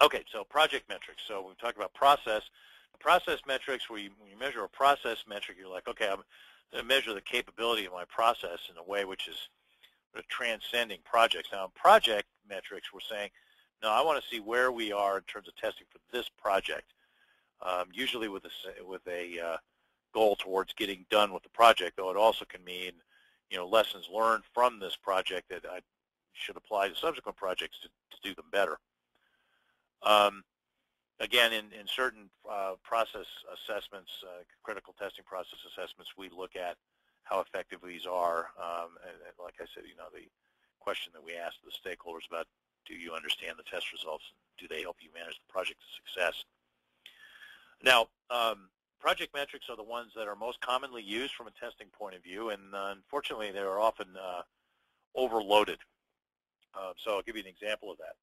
Okay, so project metrics. So when we talk about process metrics, when you measure a process metric, you're like, okay, I'm going to measure the capability of my process in a way which is transcending projects. Now, in project metrics, we're saying, no, I want to see where we are in terms of testing for this project, usually with a goal towards getting done with the project, though it also can mean, lessons learned from this project that I should apply to subsequent projects to do them better. Again, in certain process assessments, critical testing process assessments, we look at how effective these are. And like I said, the question that we ask the stakeholders about, do you understand the test results? Do they help you manage the project to success? Now, project metrics are the ones that are most commonly used from a testing point of view, and unfortunately, they are often overloaded. So I'll give you an example of that.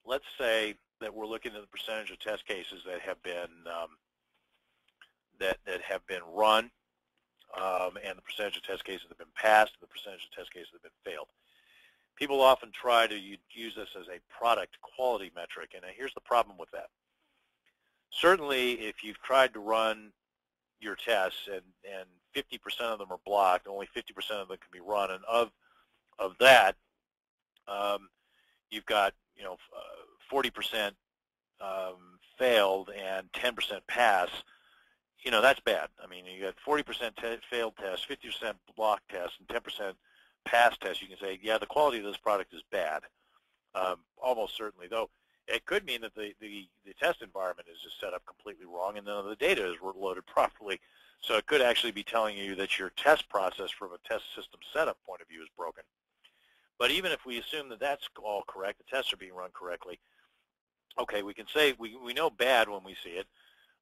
Let's say that we're looking at the percentage of test cases that have been run, and the percentage of test cases that have been passed, and the percentage of test cases that have been failed. People often try to use this as a product quality metric, and here's the problem with that. Certainly, if you've tried to run your tests and 50% of them are blocked, only 50% of them can be run, and of that, you've got 40% failed and 10% pass. That's bad. I mean, you got 40% failed tests, 50% blocked tests, and 10% pass tests. You can say, yeah, the quality of this product is bad, almost certainly. Though it could mean that the test environment is just set up completely wrong, and none of the data is loaded properly. So it could actually be telling you that your test process from a test system setup point of view is broken. But even if we assume that that's all correct, the tests are being run correctly, okay, we can say we know bad when we see it,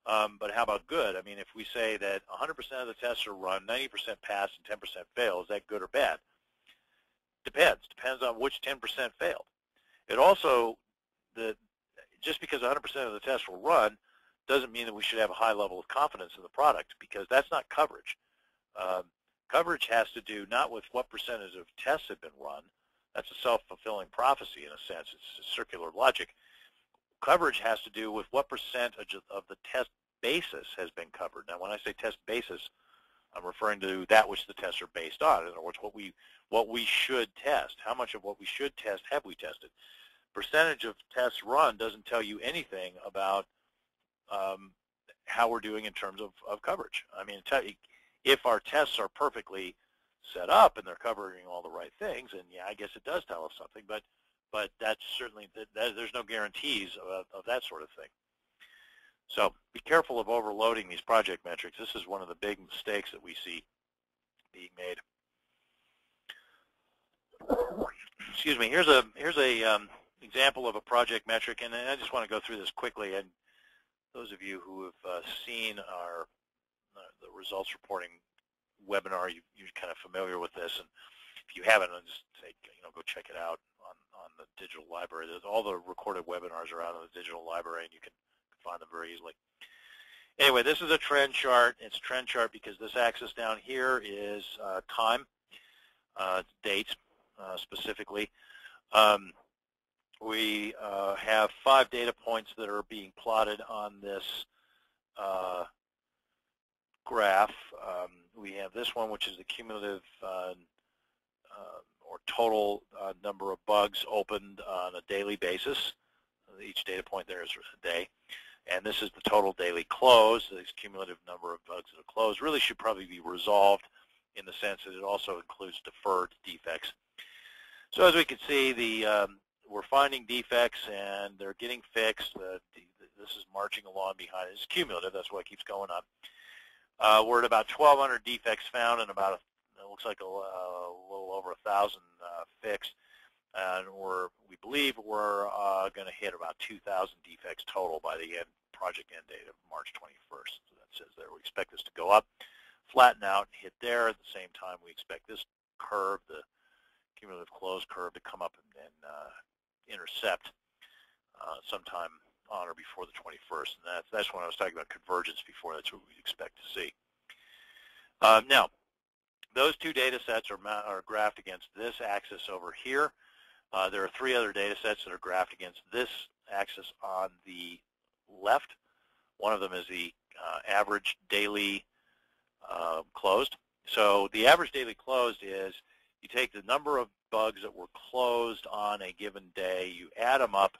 but how about good? I mean, if we say that 100% of the tests are run, 90% pass, and 10% fail, is that good or bad? Depends. Depends on which 10% failed. It also, just because 100% of the tests were run doesn't mean that we should have a high level of confidence in the product, because that's not coverage. Coverage has to do not with what percentage of tests have been run. That's a self-fulfilling prophecy in a sense. It's circular logic. Coverage has to do with what percentage of the test basis has been covered. Now, when I say test basis, I'm referring to that which the tests are based on. In other words, what we should test. How much of what we should test have we tested? Percentage of tests run doesn't tell you anything about how we're doing in terms of coverage. I mean, if our tests are perfectly set up and they're covering all the right things, and yeah, I guess it does tell us something, but that's certainly, there's no guarantees of that sort of thing. So be careful of overloading these project metrics. This is one of the big mistakes that we see being made. Excuse me. Here's a example of a project metric, and I just want to go through this quickly. And those of you who have seen the results reporting webinar, you're kind of familiar with this. And if you haven't, I'll just say, go check it out on the digital library. All the recorded webinars are out on the digital library, and you can find them very easily. Anyway, this is a trend chart. It's a trend chart because this axis down here is time, dates specifically. We have 5 data points that are being plotted on this graph. We have this one, which is the cumulative or total number of bugs opened on a daily basis. Each data point there is a day. And this is the total daily close. This cumulative number of bugs that are closed really should probably be resolved in the sense that it also includes deferred defects. So as we can see, we're finding defects and they're getting fixed. This is marching along behind. It's cumulative. That's why it keeps going up. We're at about 1,200 defects found and about, it looks like a little over 1,000 fixed. And we believe we're going to hit about 2,000 defects total by the project end date of March 21st. So that says there we expect this to go up, flatten out, and hit there. At the same time, we expect this curve, the cumulative close curve, to come up and intercept sometime on or before the 21st. And that's when I was talking about convergence before. That's what we expect to see. Now, those two data sets are graphed against this axis over here. There are 3 other data sets that are graphed against this axis on the left. One of them is the average daily closed. So the average daily closed is you take the number of bugs that were closed on a given day, you add them up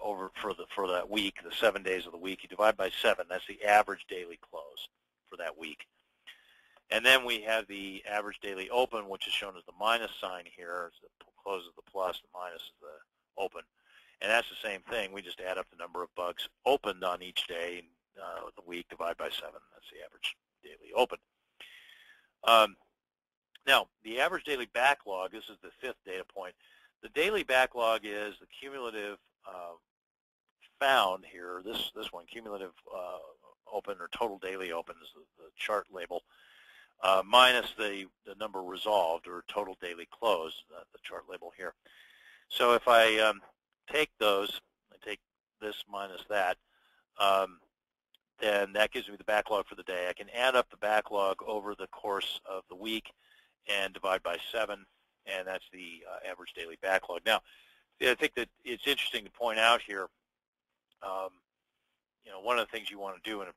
over for that week, the 7 days of the week, you divide by 7. That's the average daily close for that week. And then we have the average daily open, which is shown as the minus sign here. So the close is the plus, the minus is the open. And that's the same thing. We just add up the number of bugs opened on each day, the week, divide by 7. That's the average daily open. Now, the average daily backlog, this is the 5th data point. The daily backlog is the cumulative found here, this one, cumulative open or total daily open is the chart label, minus the number resolved or total daily close, the chart label here. So if I take those, I take this minus that, then that gives me the backlog for the day. I can add up the backlog over the course of the week and divide by 7, and that's the average daily backlog. Now, I think that it's interesting to point out here, you know, one of the things you want to do in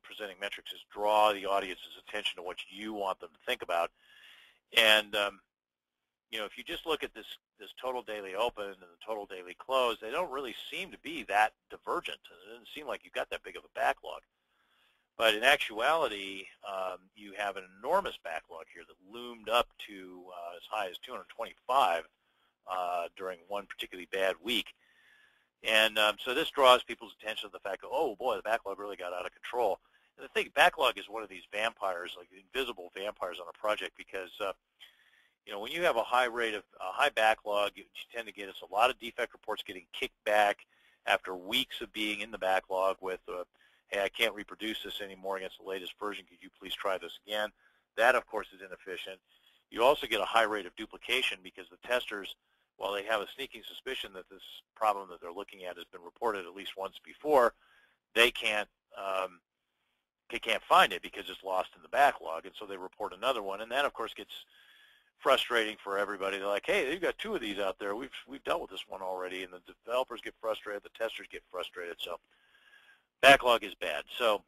presenting metrics is draw the audience's attention to what you want them to think about. And you know, if you just look at this total daily open and the total daily close, they don't really seem to be that divergent. It doesn't seem like you've got that big of a backlog. But in actuality, you have an enormous backlog here that loomed up to as high as 225 during one particularly bad week. And so this draws people's attention to the fact that, oh boy, the backlog really got out of control. And the thing, backlog is one of these vampires, like invisible vampires on a project, because you know, when you have a high backlog, you tend to get a lot of defect reports getting kicked back after weeks of being in the backlog with, hey, I can't reproduce this anymore against the latest version. Could you please try this again? That, of course, is inefficient. You also get a high rate of duplication because the testers, while they have a sneaking suspicion that this problem that they're looking at has been reported at least once before, they can't find it because it's lost in the backlog, and so they report another one, and that, of course, gets frustrating for everybody. They're like, hey, you've got 2 of these out there. We've dealt with this one already, and the developers get frustrated, the testers get frustrated. So backlog is bad. So,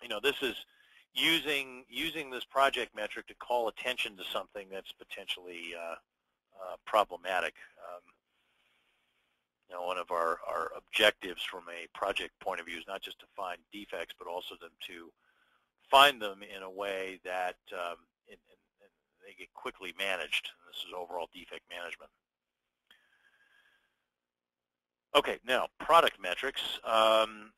you know, this is using this project metric to call attention to something that's potentially problematic. You know, one of our objectives from a project point of view is not just to find defects, but also to find them in a way that they get quickly managed. This is overall defect management. Okay, now product metrics.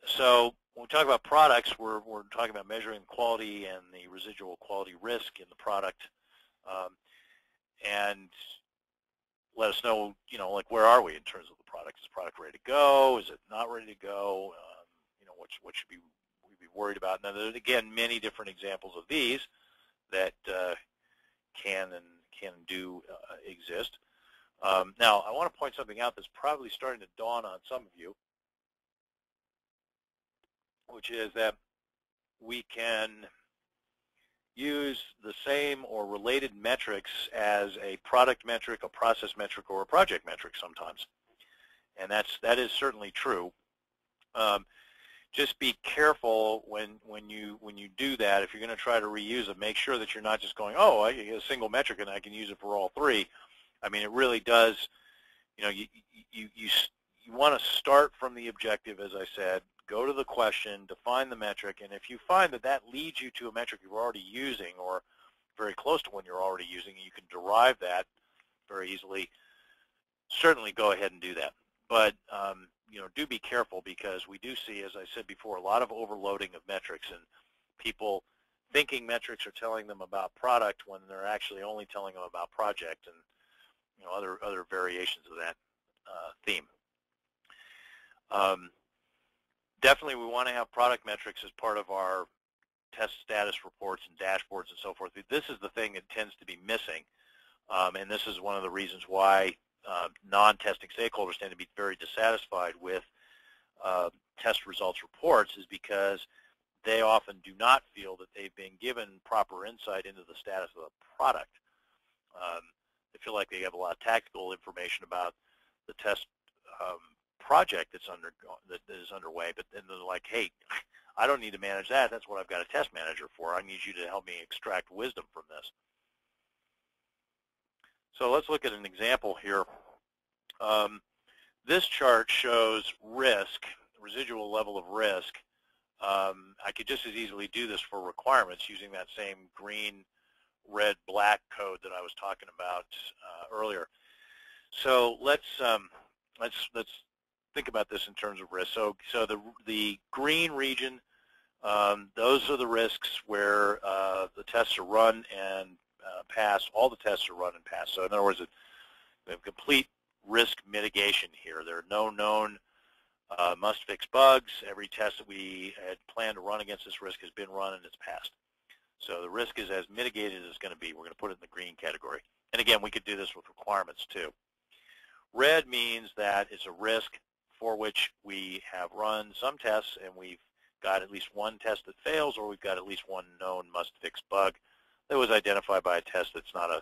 So when we talk about products, we're talking about measuring quality and the residual quality risk in the product, and let us know, you know, like where are we in terms of the product? Is the product ready to go? Is it not ready to go? You know, what should we be worried about? Now, there's again many different examples of these that can and do exist. Now, I want to point something out that's probably starting to dawn on some of you, which is that we can use the same or related metrics as a product metric, a process metric, or a project metric sometimes. And that is certainly true. Just be careful when you do that. If you're going to try to reuse it, make sure that you're not just going, oh, I get a single metric and I can use it for all 3. I mean, it really does. You know, you want to start from the objective, as I said. Go to the question, define the metric, and if you find that that leads you to a metric you're already using or very close to one you're already using, and you can derive that very easily, certainly go ahead and do that. But you know, do be careful, because we do see, as I said before, a lot of overloading of metrics, and people thinking metrics are telling them about product when they're actually only telling them about project, and you know, other variations of that theme. Definitely, we want to have product metrics as part of our test status reports and dashboards and so forth. This is the thing that tends to be missing, and this is one of the reasons why non-testing stakeholders tend to be very dissatisfied with test results reports, is because they often do not feel that they've been given proper insight into the status of the product. they feel like they have a lot of tactical information about the test project that is underway, but then they're like, hey, I don't need to manage that. That's what I've got a test manager for. I need you to help me extract wisdom from this. So let's look at an example here. This chart shows risk, residual level of risk. I could just as easily do this for requirements using that same green, red, black code that I was talking about earlier. So let's think about this in terms of risk. So the green region, those are the risks where the tests are run and pass. All the tests are run and pass. So in other words, we have complete risk mitigation here. There are no known must-fix bugs. Every test that we had planned to run against this risk has been run and it's passed. So the risk is as mitigated as it's going to be. We're going to put it in the green category. And again, we could do this with requirements too. Red means that it's a risk for which we have run some tests and we've got at least one test that fails, or we've got at least one known must-fix bug that was identified by a test that's not a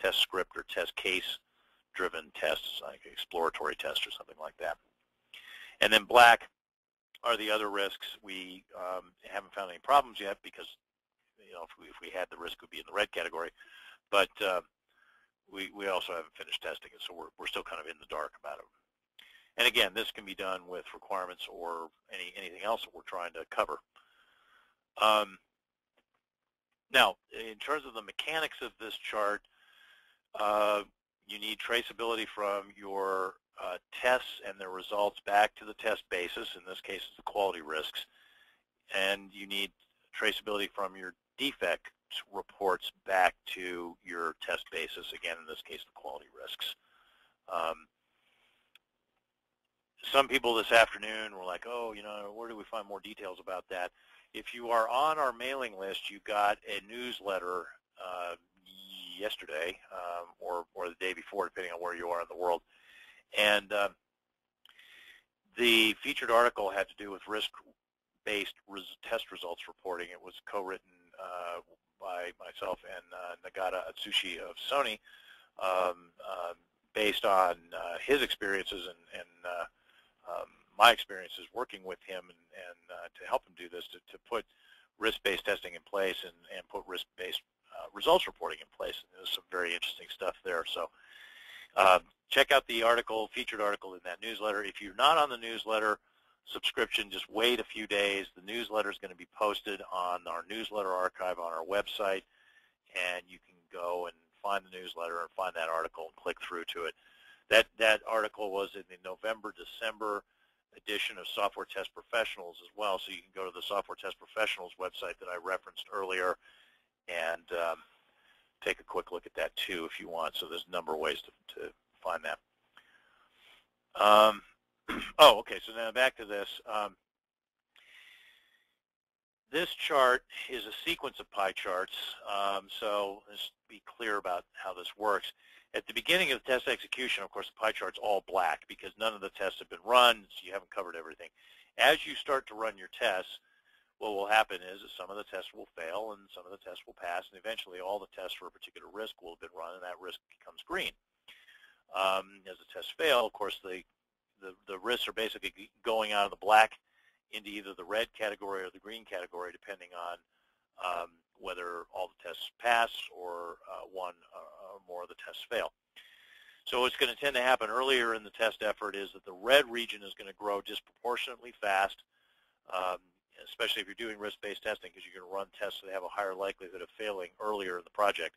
test script or test case-driven test, like an exploratory test or something like that. And then black are the other risks. We haven't found any problems yet because, you know, if we had, the risk would be in the red category, but we also haven't finished testing it, so we're still kind of in the dark about it. And again, this can be done with requirements or anything else that we're trying to cover. Now, in terms of the mechanics of this chart, you need traceability from your tests and their results back to the test basis. In this case, it's the quality risks. And you need traceability from your defect reports back to your test basis. Again, in this case, the quality risks. Some people this afternoon were like, oh, you know, where do we find more details about that? If you are on our mailing list, you got a newsletter yesterday or the day before, depending on where you are in the world. And the featured article had to do with risk-based test results reporting. It was co-written by myself and Nagata Atsushi of Sony, based on his experiences and my experiences working with him and to help him do this, to put risk-based testing in place and put risk-based results reporting in place. And there's some very interesting stuff there. So check out the article, featured article in that newsletter. If you're not on the newsletter subscription, just wait a few days. The newsletter is going to be posted on our newsletter archive on our website, and you can go and find the newsletter and find that article and click through to it. That article was in the November-December edition of Software Test Professionals as well, so you can go to the Software Test Professionals website that I referenced earlier and take a quick look at that too if you want. So there's a number of ways to find that. Oh, okay, so now back to this. This chart is a sequence of pie charts, so let's be clear about how this works. At the beginning of the test execution, of course, the pie chart's all black because none of the tests have been run, so you haven't covered everything. As you start to run your tests, what will happen is that some of the tests will fail and some of the tests will pass, and eventually all the tests for a particular risk will have been run, and that risk becomes green. As the tests fail, of course, the risks are basically going out of the black into either the red category or the green category, depending on whether all the tests pass or one or more of the tests fail. So what's going to tend to happen earlier in the test effort is that the red region is going to grow disproportionately fast, especially if you're doing risk-based testing, because you're going to run tests that have a higher likelihood of failing earlier in the project.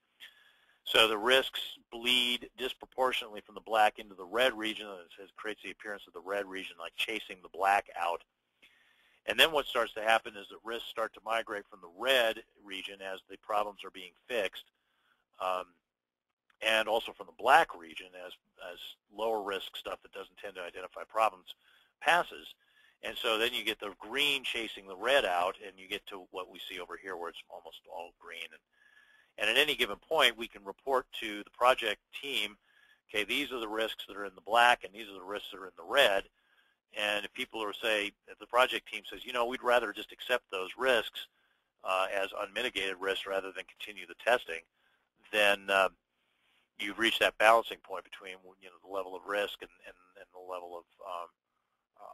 So the risks bleed disproportionately from the black into the red region, and it creates the appearance of the red region like chasing the black out. And then what starts to happen is that risks start to migrate from the red region as the problems are being fixed, and also from the black region as lower risk stuff that doesn't tend to identify problems passes. And so then you get the green chasing the red out, and you get to what we see over here where it's almost all green. And at any given point, we can report to the project team, okay, these are the risks that are in the black, and these are the risks that are in the red. And if people are, say, if the project team says, you know, we'd rather just accept those risks as unmitigated risks rather than continue the testing, then you've reached that balancing point between the level of risk and the level of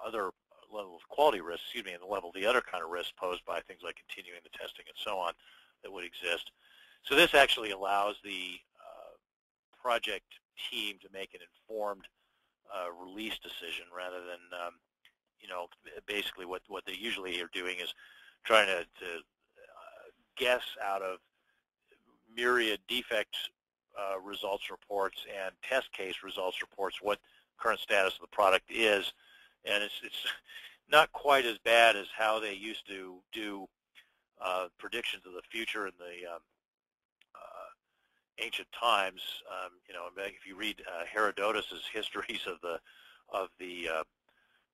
other level of quality risk, excuse me, and the level of the other kind of risk posed by things like continuing the testing and so on that would exist. So this actually allows the project team to make an informed release decision rather than basically what they usually are doing is trying to guess out of myriad defect results reports and test case results reports what current status of the product is, and it's not quite as bad as how they used to do predictions of the future in the ancient times. If you read Herodotus's histories of the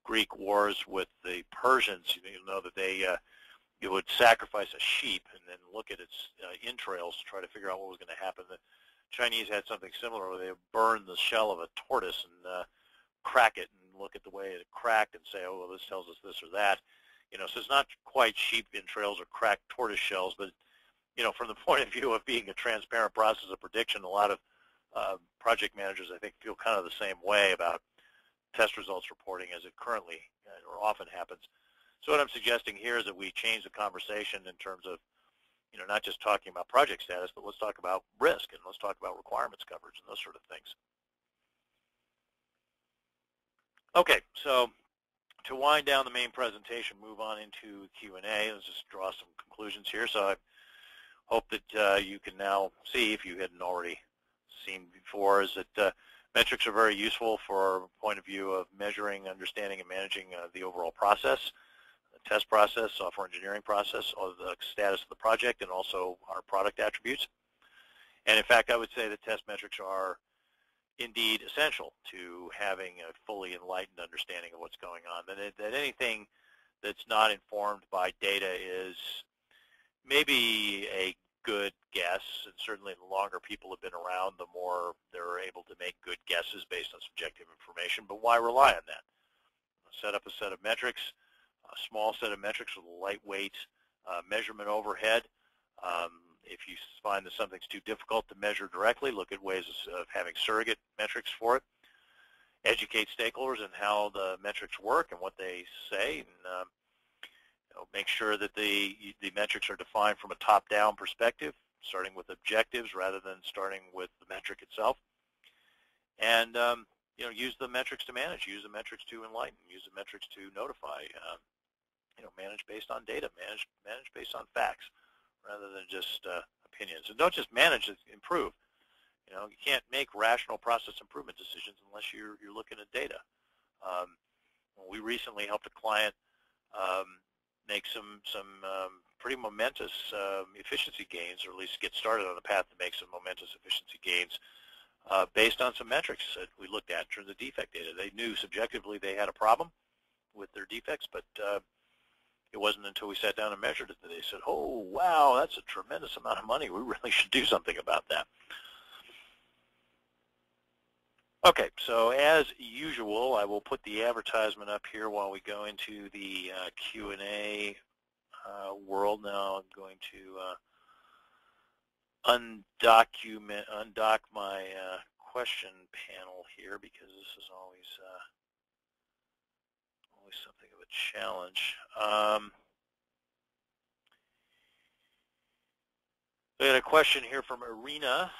Greek wars with the Persians, you'll know that they would sacrifice a sheep and then look at its entrails to try to figure out what was going to happen. The Chinese had something similar where they would burn the shell of a tortoise and crack it and look at the way it cracked and say, oh, well, this tells us this or that. So it's not quite sheep entrails or cracked tortoise shells, but from the point of view of being a transparent process of prediction, a lot of project managers, I think, feel kind of the same way about test results reporting as it currently or often happens. So what I'm suggesting here is that we change the conversation in terms of, not just talking about project status, but let's talk about risk and let's talk about requirements coverage and those sort of things. Okay, so to wind down the main presentation, move on into Q&A. Let's just draw some conclusions here. So I hope that you can now see, if you hadn't already seen before, is that metrics are very useful for a point of view of measuring, understanding, and managing the overall process, the test process, software engineering process, or the status of the project, and also our product attributes. And in fact, I would say that test metrics are indeed essential to having a fully enlightened understanding of what's going on. That anything that's not informed by data is maybe a good guess, and certainly the longer people have been around, the more they're able to make good guesses based on subjective information. But why rely on that? Set up a set of metrics, a small set of metrics with a lightweight measurement overhead. If you find that something's too difficult to measure directly, look at ways of having surrogate metrics for it. Educate stakeholders on how the metrics work and what they say, and make sure that the metrics are defined from a top-down perspective, starting with objectives rather than starting with the metric itself. And use the metrics to manage, use the metrics to enlighten, use the metrics to notify. Manage based on data, manage based on facts, rather than just opinions. And don't just manage, improve. You can't make rational process improvement decisions unless you're looking at data. We recently helped a client make some pretty momentous efficiency gains, or at least get started on the path to make some momentous efficiency gains based on some metrics that we looked at in terms of defect data. They knew subjectively they had a problem with their defects, but it wasn't until we sat down and measured it that they said, oh, wow, that's a tremendous amount of money. We really should do something about that. Okay, so as usual, I will put the advertisement up here while we go into the Q&A world. Now I'm going to undock my question panel here, because this is always something of a challenge. We had a question here from Irina.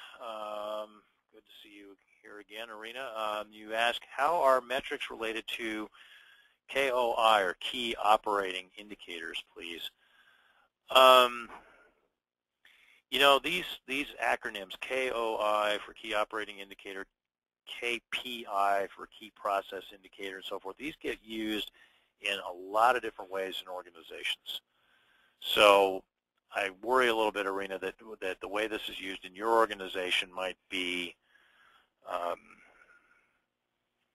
Good to see you here again, Irina. You ask, how are metrics related to KOI, or key operating indicators, please? These acronyms, KOI for key operating indicator, KPI for key process indicator, and so forth, these get used in a lot of different ways in organizations. So I worry a little bit, Irina, that the way this is used in your organization might be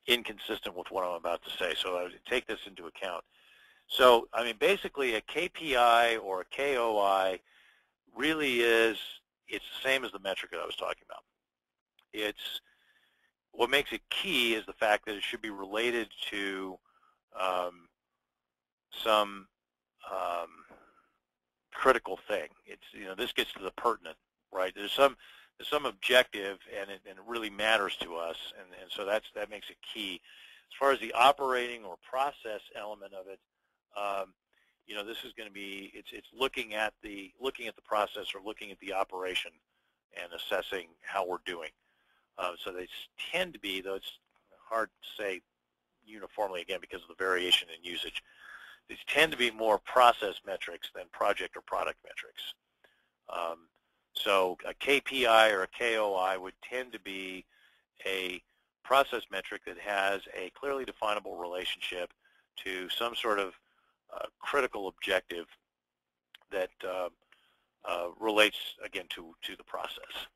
inconsistent with what I'm about to say. So I would take this into account. So, I mean, basically a KPI or a KOI really it's the same as the metric that I was talking about. What makes it key is the fact that it should be related to some critical thing. This gets to the pertinent, right? There's some objective, and it really matters to us, and so that makes it key. As far as the operating or process element of it, this is going to be it's looking at the process or looking at the operation and assessing how we're doing. So they tend to be, though it's hard to say uniformly again because of the variation in usage, these tend to be more process metrics than project or product metrics. So a KPI or a KOI would tend to be a process metric that has a clearly definable relationship to some sort of critical objective that relates, again, to the process.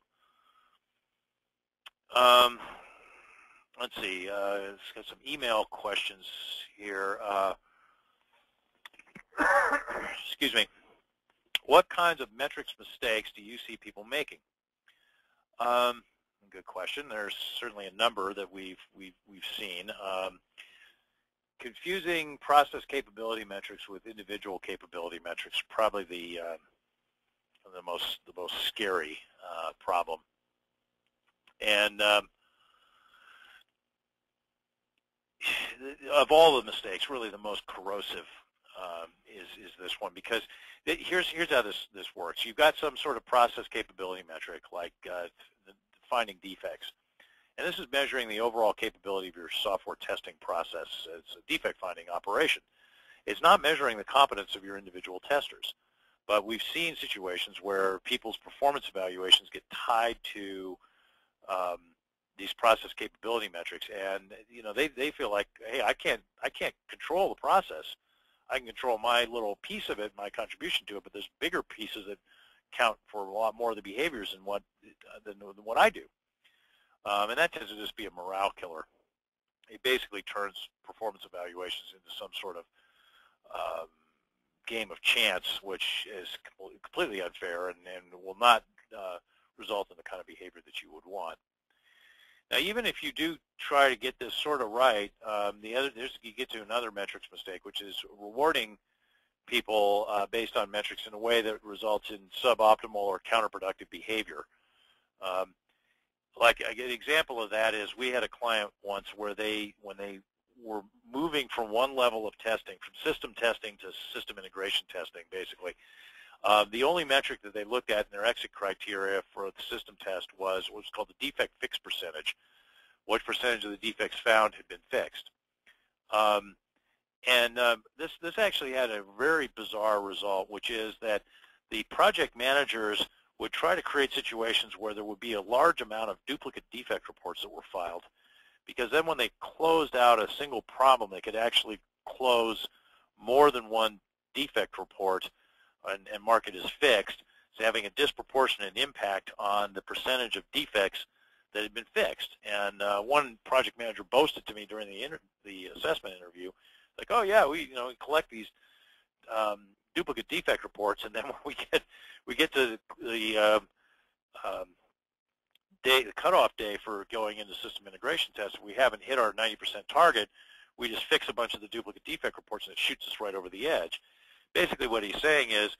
Let's see, let's get some email questions here. Excuse me. What kinds of metrics mistakes do you see people making? Good question. There's certainly a number that we've seen. Confusing process capability metrics with individual capability metrics, probably the most scary problem. And of all the mistakes, really the most corrosive is this one, because here's how this works. You've got some sort of process capability metric like finding defects, and this is measuring the overall capability of your software testing process. It's a defect finding operation. It's not measuring the competence of your individual testers, but we've seen situations where people's performance evaluations get tied to these process capability metrics, and they feel like, hey, I can't control the process. I can control my little piece of it, my contribution to it, but there's bigger pieces that count for a lot more of the behaviors than what I do. And that tends to just be a morale killer. It basically turns performance evaluations into some sort of game of chance, which is completely unfair and will not result in the kind of behavior that you would want. Now, even if you do try to get this sort of right, you get to another metrics mistake, which is rewarding people based on metrics in a way that results in suboptimal or counterproductive behavior. Like an example of that is we had a client once where when they were moving from one level of testing, from system testing to system integration testing, basically, the only metric that they looked at in their exit criteria for the system test was what's called the defect fix percentage. What percentage of the defects found had been fixed? This actually had a very bizarre result, which is that the project managers would try to create situations where there would be a large amount of duplicate defect reports that were filed, because then when they closed out a single problem, they could actually close more than one defect report and mark it as fixed, so having a disproportionate impact on the percentage of defects that had been fixed. And one project manager boasted to me during the assessment interview, like, oh yeah, we collect these duplicate defect reports, and then when we get to the cutoff day for going into system integration tests, we haven't hit our 90% target, we just fix a bunch of the duplicate defect reports and it shoots us right over the edge. Basically what he's saying is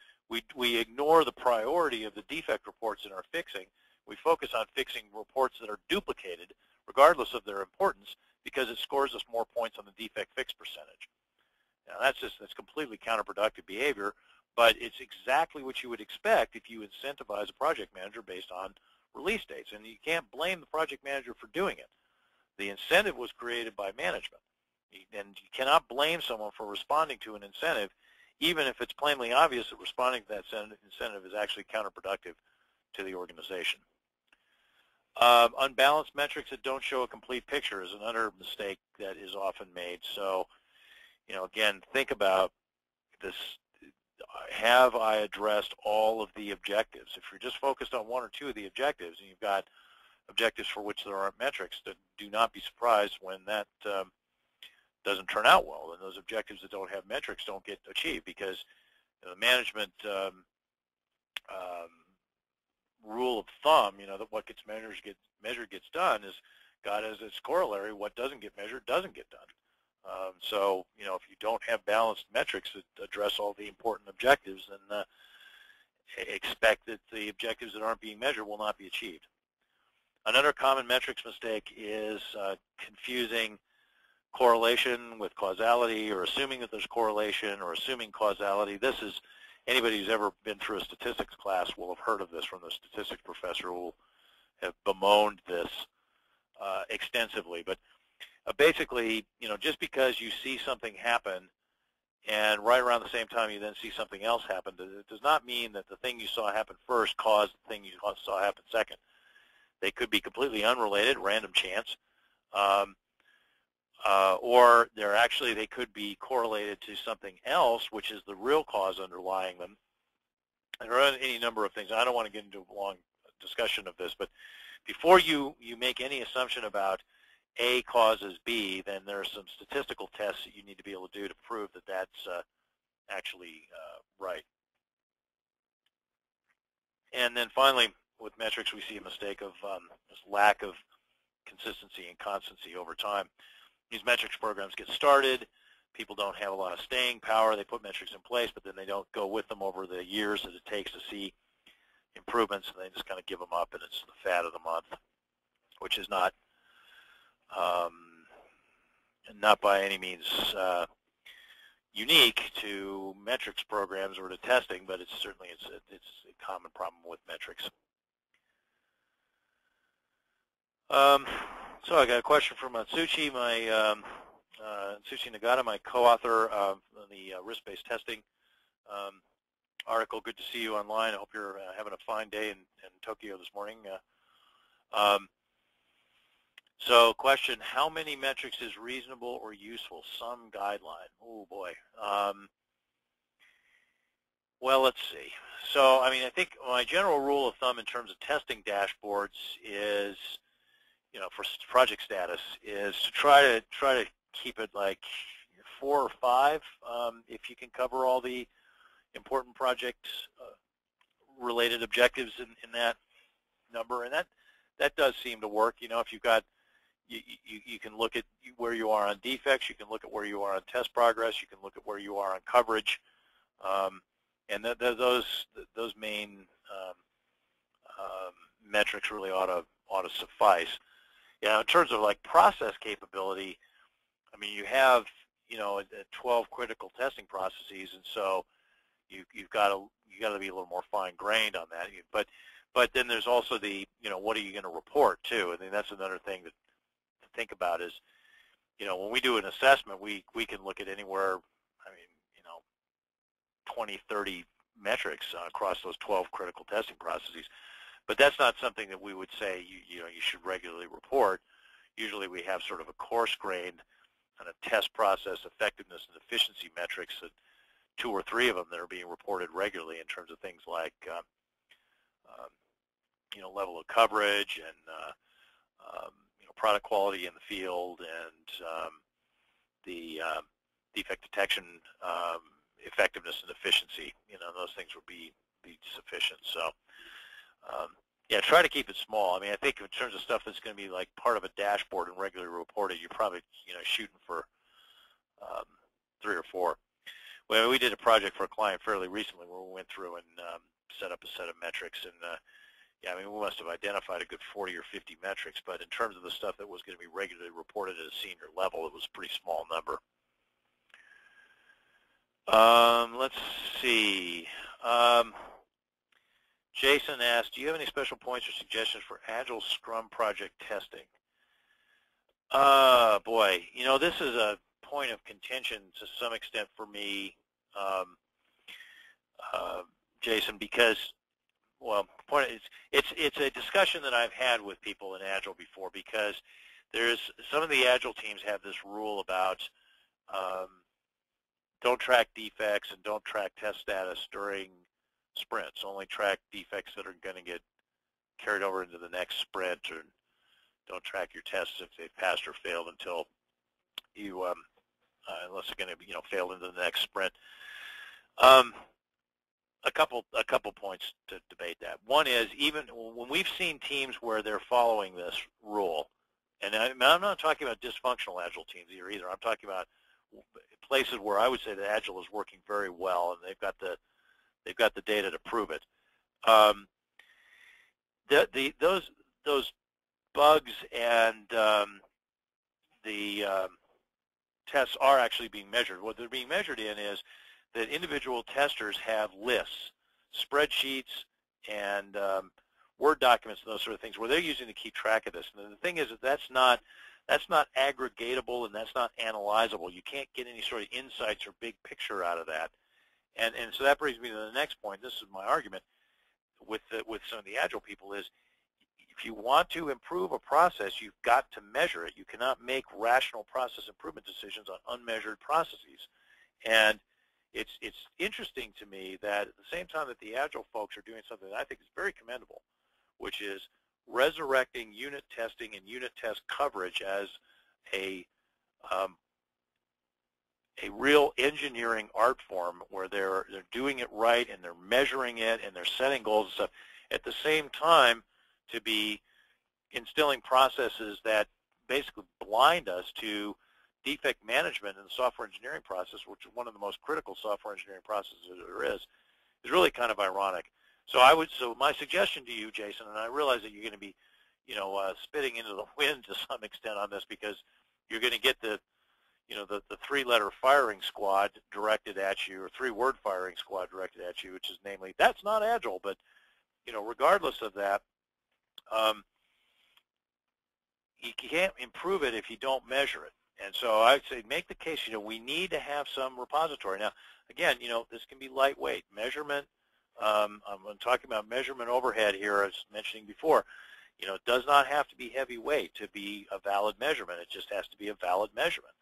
we ignore the priority of the defect reports in our fixing. We focus on fixing reports that are duplicated, regardless of their importance, because it scores us more points on the defect fix percentage. Now that's completely counterproductive behavior, but it's exactly what you would expect if you incentivize a project manager based on release dates, and you can't blame the project manager for doing it. The incentive was created by management, and you cannot blame someone for responding to an incentive, even if it's plainly obvious that responding to that incentive is actually counterproductive to the organization. Unbalanced metrics that don't show a complete picture is another mistake that is often made. So, again, think about this. Have I addressed all of the objectives? If you're just focused on one or two of the objectives, and you've got objectives for which there aren't metrics, then do not be surprised when that doesn't turn out well, and those objectives that don't have metrics don't get achieved, because the management rule of thumb, that what gets measured gets done, is got as its corollary what doesn't get measured doesn't get done. So, if you don't have balanced metrics that address all the important objectives, then expect that the objectives that aren't being measured will not be achieved. Another common metrics mistake is confusing correlation with causality, or assuming that there's correlation, or assuming causality. This is, anybody who's ever been through a statistics class will have heard of this from the statistics professor, who will have bemoaned this extensively. But basically, just because you see something happen and right around the same time you then see something else happen, it does not mean that the thing you saw happen first caused the thing you saw happen second. They could be completely unrelated, random chance, or they could be correlated to something else, which is the real cause underlying them. And there are any number of things. I don't want to get into a long discussion of this, but before you make any assumption about A causes B, then there are some statistical tests that you need to be able to do to prove that that's actually right. And then finally, with metrics, we see a mistake of this lack of consistency and constancy over time. These metrics programs get started. People don't have a lot of staying power. They put metrics in place, but then they don't go with them over the years that it takes to see improvements, and they just kind of give them up, and it's the fad of the month, which is not by any means unique to metrics programs or to testing, but it's certainly it's a common problem with metrics. So I got a question from Atsushi, Atsushi Nagata, my co-author of the risk-based testing article. Good to see you online. I hope you're having a fine day in Tokyo this morning. So question, how many metrics is reasonable or useful? Some guideline. Oh boy. Well, let's see. So, I mean, I think my general rule of thumb in terms of testing dashboards is, for project status, is to try to keep it like 4 or 5 if you can cover all the important project related objectives in that number, and that does seem to work. If you've got you can look at where you are on defects, you can look at where you are on test progress, you can look at where you are on coverage, and those main metrics really ought to suffice. In terms of like process capability, I mean, you have 12 critical testing processes, and so you've got to be a little more fine-grained on that. But then there's also the what are you going to report too? I mean, that's another thing to think about is when we do an assessment, we can look at anywhere, I mean 20, 30 metrics across those 12 critical testing processes. But that's not something that we would say you should regularly report. Usually we have sort of a coarse-grained kind of test process effectiveness and efficiency metrics, that 2 or 3 of them that are being reported regularly in terms of things like level of coverage and product quality in the field and the defect detection effectiveness and efficiency. Those things would be sufficient. So yeah, try to keep it small. I mean, I think in terms of stuff that's going to be like part of a dashboard and regularly reported, you're probably shooting for 3 or 4. Well, we did a project for a client fairly recently where we went through and set up a set of metrics, and yeah, I mean, we must have identified a good 40 or 50 metrics, but in terms of the stuff that was going to be regularly reported at a senior level, it was a pretty small number. Let's see. Jason asked, do you have any special points or suggestions for Agile Scrum project testing? Boy, this is a point of contention to some extent for me, Jason, because, well, it's a discussion that I've had with people in Agile before, because there's some of the Agile teams have this rule about don't track defects and don't track test status during sprints. Only track defects that are going to get carried over into the next sprint, or don't track your tests if they've passed or failed until you, unless they're going to fail into the next sprint. A couple points to debate that. One is, even when we've seen teams where they're following this rule, and I'm not talking about dysfunctional Agile teams either. I'm talking about places where I would say that Agile is working very well, and they've got the data to prove it. Those bugs and the tests are actually being measured. What they're being measured in is that individual testers have lists, spreadsheets, and Word documents and those sort of things where they're using to keep track of this. And the thing is that that's not aggregatable and that's not analyzable. You can't get any sort of insights or big picture out of that. And so that brings me to the next point. This is my argument with some of the Agile people is if you want to improve a process, you've got to measure it. You cannot make rational process improvement decisions on unmeasured processes. And it's interesting to me that at the same time that the Agile folks are doing something that I think is very commendable, which is resurrecting unit testing and unit test coverage as a real engineering art form where they're doing it right and they're measuring it and they're setting goals and stuff. At the same time, to be instilling processes that basically blind us to defect management in the software engineering process, which is one of the most critical software engineering processes there is really kind of ironic. So my suggestion to you, Jason, and I realize that you're going to be, spitting into the wind to some extent on this because you're going to get the three-letter firing squad directed at you, or three-word firing squad directed at you, which is namely, that's not Agile. But, regardless of that, you can't improve it if you don't measure it. And so I'd say make the case, we need to have some repository. Now, again, this can be lightweight. Measurement, I'm talking about measurement overhead here, as mentioning before. It does not have to be heavyweight to be a valid measurement. It just has to be a valid measurement.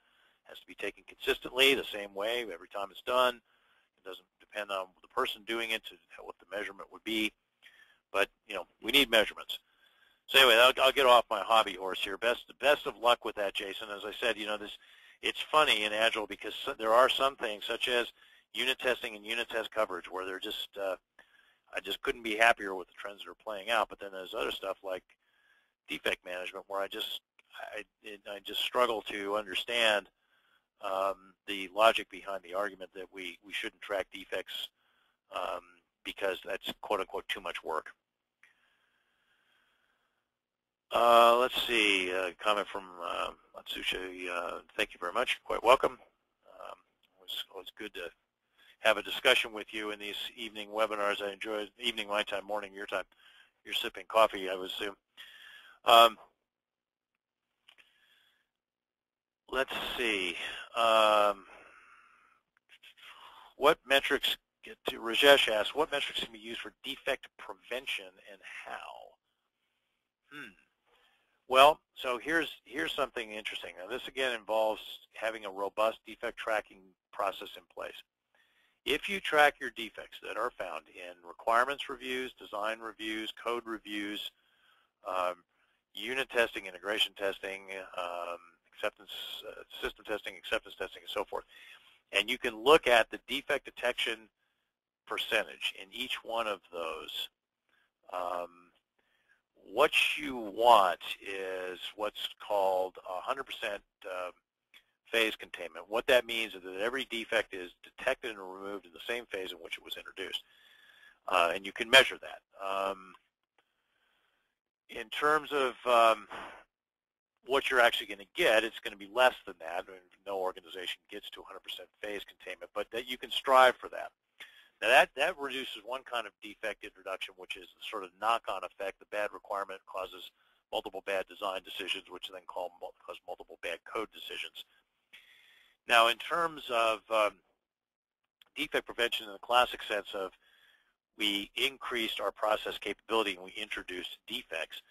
It has to be taken consistently, the same way, every time it's done. It doesn't depend on the person doing it to what the measurement would be. But, we need measurements. So anyway, I'll get off my hobby horse here. Best of luck with that, Jason. As I said, it's funny in Agile because there are some things such as unit testing and unit test coverage where they're just I just couldn't be happier with the trends that are playing out. But then there's other stuff like defect management where I just struggle to understand the logic behind the argument that we shouldn't track defects because that's quote unquote too much work. Let's see, a comment from Matsushi. Thank you very much. Quite welcome. It's good to have a discussion with you in these evening webinars. I enjoy evening my time, morning your time. You're sipping coffee, I would assume. Let's see. What metrics, Rajesh asks, what metrics can be used for defect prevention and how? Well, so here's something interesting. Now, this again involves having a robust defect tracking process in place. If you track your defects that are found in requirements reviews, design reviews, code reviews, unit testing, integration testing, acceptance, system testing, acceptance testing, and so forth, and you can look at the defect detection percentage in each one of those, what you want is what's called 100% phase containment. What that means is that every defect is detected and removed in the same phase in which it was introduced. And you can measure that. In terms of what you're actually going to get, it's going to be less than that. No organization gets to 100% phase containment, but that you can strive for that. Now that reduces one kind of defect introduction, which is the sort of knock-on effect. The bad requirement causes multiple bad design decisions, which then cause multiple bad code decisions. Now, in terms of defect prevention in the classic sense of we increased our process capability and we introduced defects,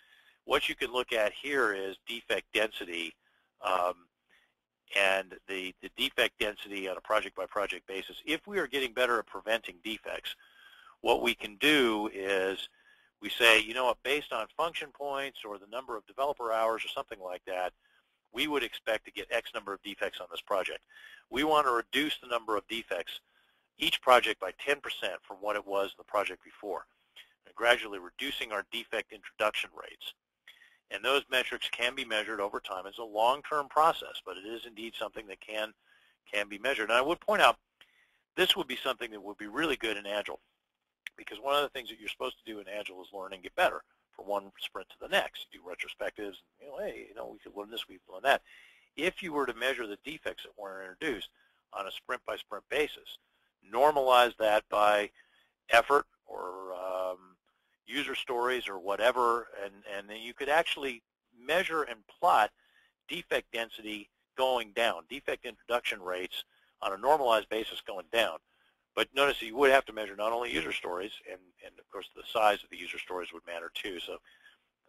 what you can look at here is defect density, and the defect density on a project-by-project basis. If we are getting better at preventing defects, what we can do is we say, you know what, based on function points or the number of developer hours or something like that, we would expect to get X number of defects on this project. We want to reduce the number of defects each project by 10% from what it was in the project before, and gradually reducing our defect introduction rates. And those metrics can be measured over time. It's a long-term process, but it is indeed something that can be measured. And I would point out, this would be something that would be really good in Agile, because one of the things that you're supposed to do in Agile is learn and get better, for one sprint to the next. You do retrospectives, and, hey, we could learn this, we could learn that. If you were to measure the defects that were introduced on a sprint-by-sprint basis, normalize that by effort or user stories or whatever, and then you could actually measure and plot defect density going down, defect introduction rates on a normalized basis going down. But notice that you would have to measure not only user stories, and of course the size of the user stories would matter too. So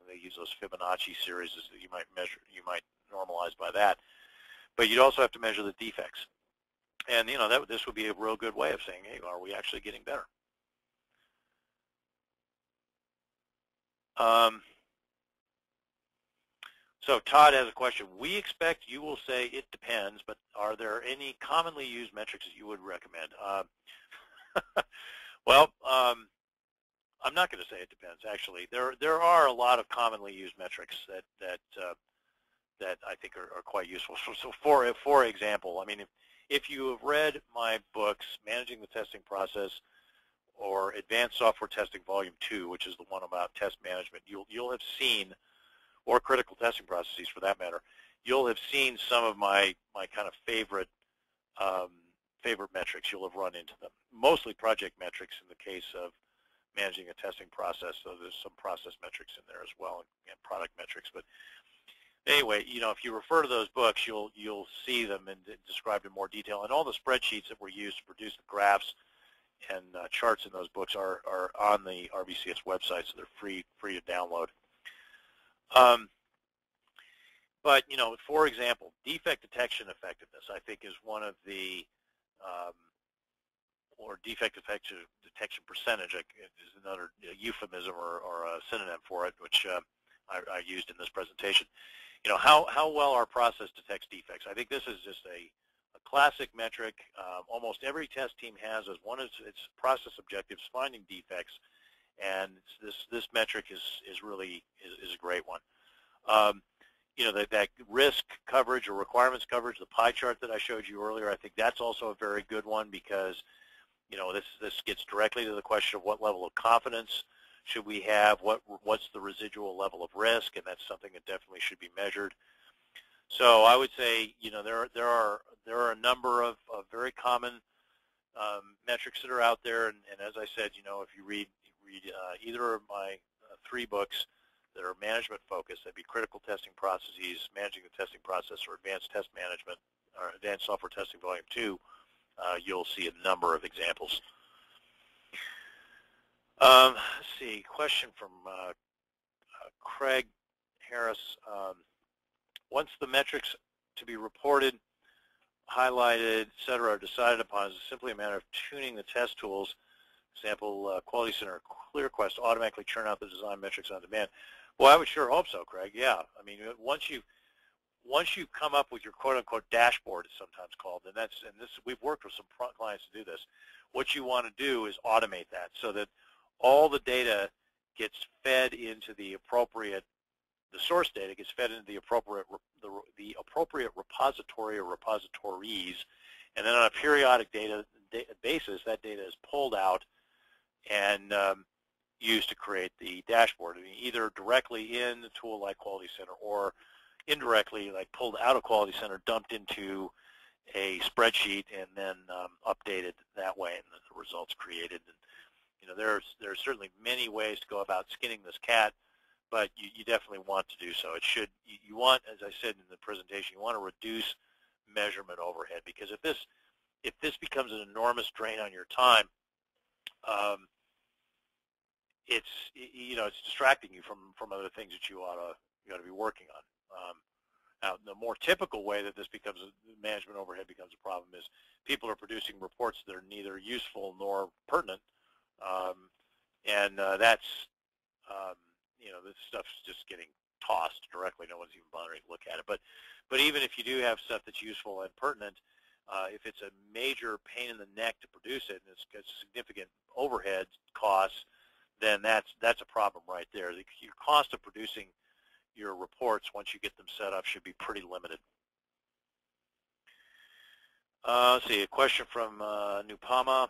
they use those Fibonacci series that you might measure, you might normalize by that. But you'd also have to measure the defects. And this would be a real good way of saying, hey, are we actually getting better? So Todd has a question. We expect you will say it depends, but are there any commonly used metrics that you would recommend? Well, I'm not going to say it depends. Actually, there are a lot of commonly used metrics that I think are quite useful. So for example, I mean, if you have read my books, Managing the Testing Process or Advanced Software Testing Volume 2, which is the one about test management, you'll have seen, or critical testing processes for that matter, you'll have seen some of my kind of favorite metrics. You'll have run into them. Mostly project metrics in the case of managing a testing process, so there's some process metrics in there as well, and product metrics. But anyway, if you refer to those books, you'll see them and described in more detail. And all the spreadsheets that were used to produce the graphs and charts in those books are on the RBCS website, so they're free to download. But for example, defect detection effectiveness, I think, is one of the, or defect detection percentage is another euphemism or a synonym for it, which I used in this presentation. How well our process detects defects. I think this is just a classic metric. Almost every test team has as one of its process objectives finding defects, and this metric is really a great one. That risk coverage or requirements coverage, the pie chart that I showed you earlier, I think that's also a very good one because this gets directly to the question of what level of confidence should we have, what's the residual level of risk, and that's something that definitely should be measured. So I would say there are a number of very common metrics that are out there, and as I said, if you read either of my 3 books that are management focused, that'd be Critical Testing Processes, Managing the Testing Process, or Advanced Test Management, or Advanced Software Testing Volume 2, you'll see a number of examples. Let's see, question from Craig Harris. Once the metrics to be reported, highlighted, et cetera, are decided upon, is it simply a matter of tuning the test tools? Example, Quality Center, ClearQuest automatically churn out the design metrics on demand. Well, I would sure hope so, Craig. Yeah, I mean, once you come up with your quote-unquote dashboard, it's sometimes called, and we've worked with some clients to do this. What you want to do is automate that so that all the data gets fed into the appropriate, the source data gets fed into the appropriate repository or repositories, and then on a periodic basis, that data is pulled out and used to create the dashboard. I mean, either directly in the tool like Quality Center or indirectly, like pulled out of Quality Center, dumped into a spreadsheet, and then updated that way, and the results created. And there's certainly many ways to go about skinning this cat, but you definitely want to do so. You want, as I said in the presentation, you want to reduce measurement overhead, because if this becomes an enormous drain on your time, it's distracting you from other things that you ought to be working on. Now, the more typical way that this becomes management overhead becomes a problem is people are producing reports that are neither useful nor pertinent, and that's this stuff's just getting tossed directly. No one's even bothering to look at it. But even if you do have stuff that's useful and pertinent, if it's a major pain in the neck to produce it and it's got significant overhead costs, then that's a problem right there. Your cost of producing your reports once you get them set up should be pretty limited. Let's see, a question from Nupama.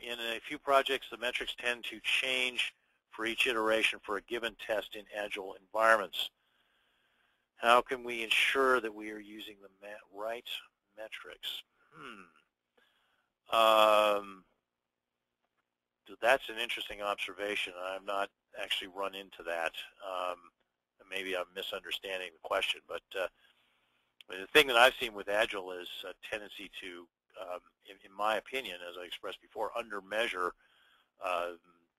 In a few projects, the metrics tend to change for each iteration for a given test in Agile environments. How can we ensure that we are using the right metrics? That's an interesting observation. I've not actually run into that. Maybe I'm misunderstanding the question, but the thing that I've seen with Agile is a tendency to, in my opinion, as I expressed before, under-measure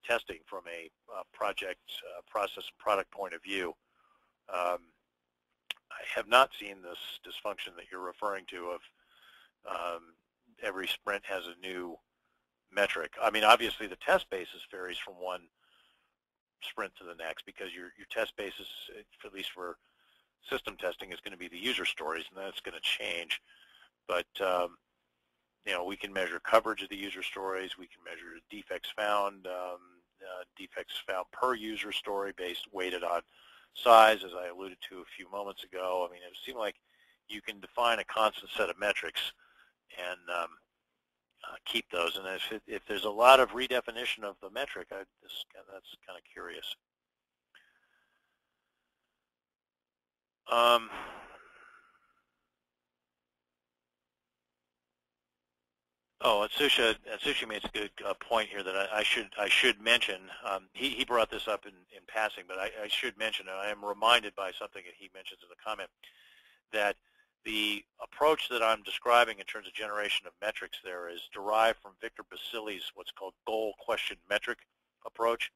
testing from a project, process, and product point of view. I have not seen this dysfunction that you're referring to of every sprint has a new metric. I mean, obviously the test basis varies from one sprint to the next because your test basis, at least for system testing, is going to be the user stories, and that's going to change. But you know, we can measure coverage of the user stories. We can measure defects found per user story weighted on size, as I alluded to a few moments ago. I mean, it seemed like you can define a constant set of metrics and keep those. And if there's a lot of redefinition of the metric, that's kind of curious. Atsushi makes a good point here that I should mention. He brought this up in passing, but I should mention, and I am reminded by something that he mentions in the comment, that the approach that I'm describing in terms of generation of metrics there is derived from Victor Basili's what's called goal question metric approach.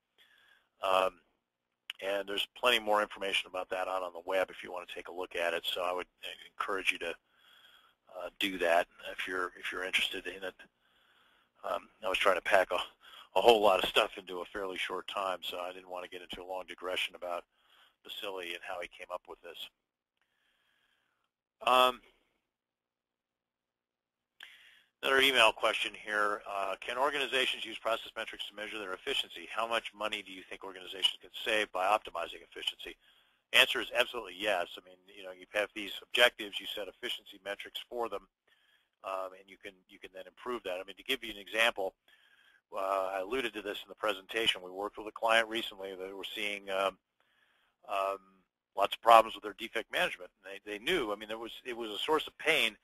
And there's plenty more information about that out on the web if you want to take a look at it. So I would encourage you to do that if you're interested in it. I was trying to pack a whole lot of stuff into a fairly short time, so I didn't want to get into a long digression about Basili and how he came up with this. Another email question here. Can organizations use process metrics to measure their efficiency? How much money do you think organizations can save by optimizing efficiency? Answer is absolutely yes. I mean, you know, you have these objectives, you set efficiency metrics for them, and you can then improve that. I mean, to give you an example, I alluded to this in the presentation. We worked with a client recently that were seeing lots of problems with their defect management. And they knew, I mean, it was a source of pain.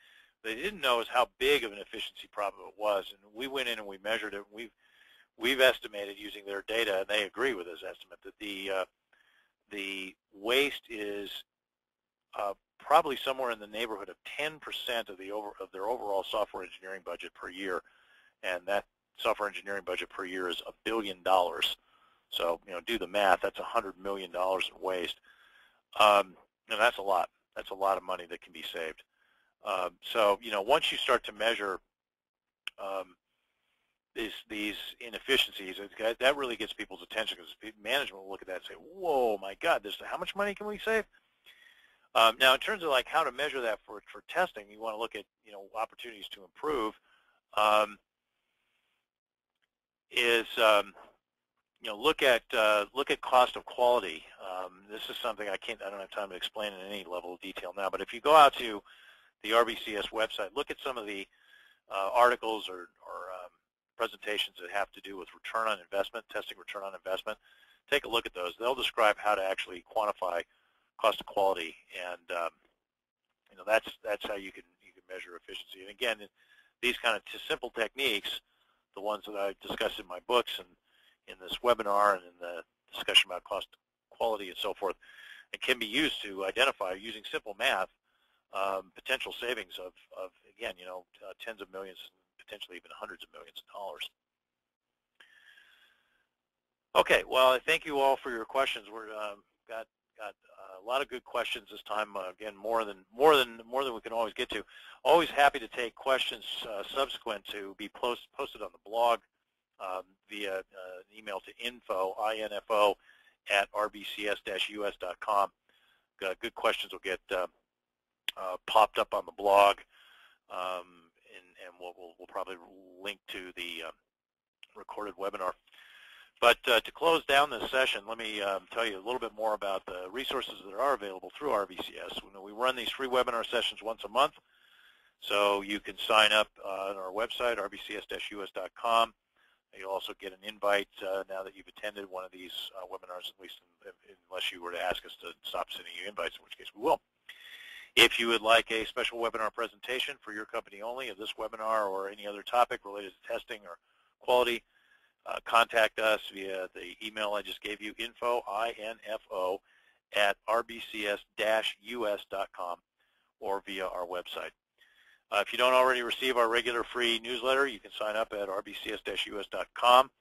They didn't know how big of an efficiency problem it was. And we went in and we measured it. We've estimated using their data, and they agree with this estimate, that the waste is probably somewhere in the neighborhood of 10% of their overall software engineering budget per year, and that software engineering budget per year is $1 billion. So, you know, do the math. That's $100 million in waste, and that's a lot. That's a lot of money that can be saved. So, you know, once you start to measure these inefficiencies, that really gets people's attention, because management will look at that and say, whoa, my God, how much money can we save? Now, in terms of like how to measure that for testing, you want to look at, you know, opportunities to improve. You know, look at cost of quality. This is something I don't have time to explain in any level of detail now, but if you go out to the RBCS website, look at some of the articles or presentations that have to do with return on investment, testing return on investment. Take a look at those. They'll describe how to actually quantify cost of quality, and you know, that's how you can measure efficiency. And again, these kind of simple techniques, the ones that I discussed in my books and in this webinar and in the discussion about cost, quality, and so forth, it can be used to identify, using simple math, potential savings of again, you know, tens of millions, potentially even hundreds of millions of dollars. Okay, well, I thank you all for your questions. We're got a lot of good questions this time. Again, more than we can always get to. Always happy to take questions subsequent to be posted on the blog via an email to info at rbcs-us.com. Good questions will get popped up on the blog, and we'll probably link to the recorded webinar. But to close down this session, let me tell you a little bit more about the resources that are available through RBCS. We run these free webinar sessions once a month, so you can sign up on our website, rbcs-us.com. You'll also get an invite now that you've attended one of these webinars, at least unless you were to ask us to stop sending you invites, in which case we will. If you would like a special webinar presentation for your company only of this webinar or any other topic related to testing or quality, contact us via the email I just gave you, info, I-N-F-O, @rbcs-us.com, or via our website. If you don't already receive our regular free newsletter, you can sign up at rbcs-us.com.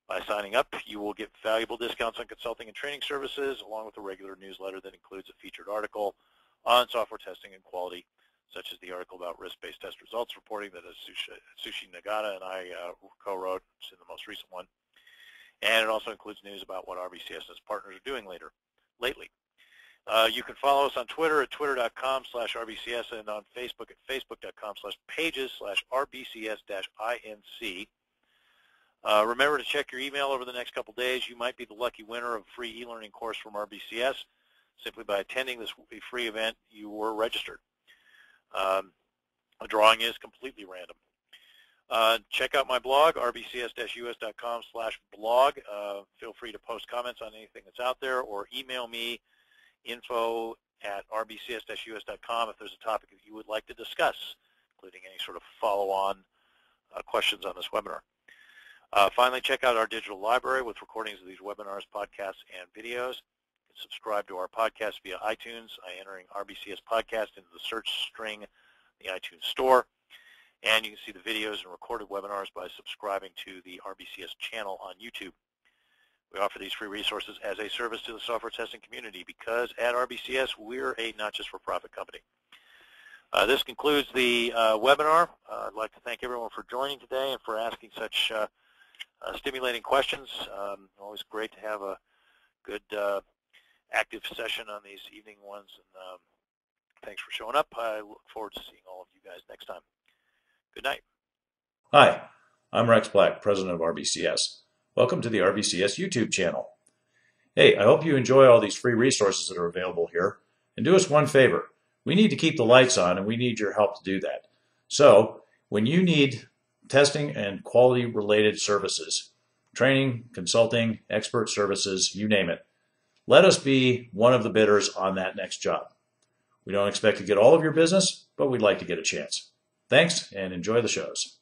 By signing up, you will get valuable discounts on consulting and training services, along with a regular newsletter that includes a featured article on software testing and quality, such as the article about risk-based test results reporting that Sushi Nagata and I co-wrote. It's in the most recent one. And it also includes news about what RBCS and its partners are doing lately. You can follow us on Twitter at twitter.com/RBCS and on Facebook at facebook.com/pages/RBCS-INC. Remember to check your email over the next couple days. You might be the lucky winner of a free e-learning course from RBCS. Simply by attending this free event, you were registered. The drawing is completely random. Check out my blog, rbcs-us.com/blog. Feel free to post comments on anything that's out there, or email me, info@rbcs-us.com, if there's a topic that you would like to discuss, including any sort of follow-on questions on this webinar. Finally, check out our digital library with recordings of these webinars, podcasts, and videos. You can subscribe to our podcast via iTunes by entering RBCS Podcast into the search string in the iTunes Store. And you can see the videos and recorded webinars by subscribing to the RBCS channel on YouTube. We offer these free resources as a service to the software testing community because at RBCS, we're a not-just-for-profit company. This concludes the webinar. I'd like to thank everyone for joining today and for asking such stimulating questions. Always great to have a good active session on these evening ones. And thanks for showing up. I look forward to seeing all of you guys next time. Good night. Hi, I'm Rex Black, President of RBCS. Welcome to the RBCS YouTube channel. Hey, I hope you enjoy all these free resources that are available here. And do us one favor. We need to keep the lights on, and we need your help to do that. So, when you need testing and quality-related services, training, consulting, expert services, you name it, let us be one of the bidders on that next job. We don't expect to get all of your business, but we'd like to get a chance. Thanks, and enjoy the shows.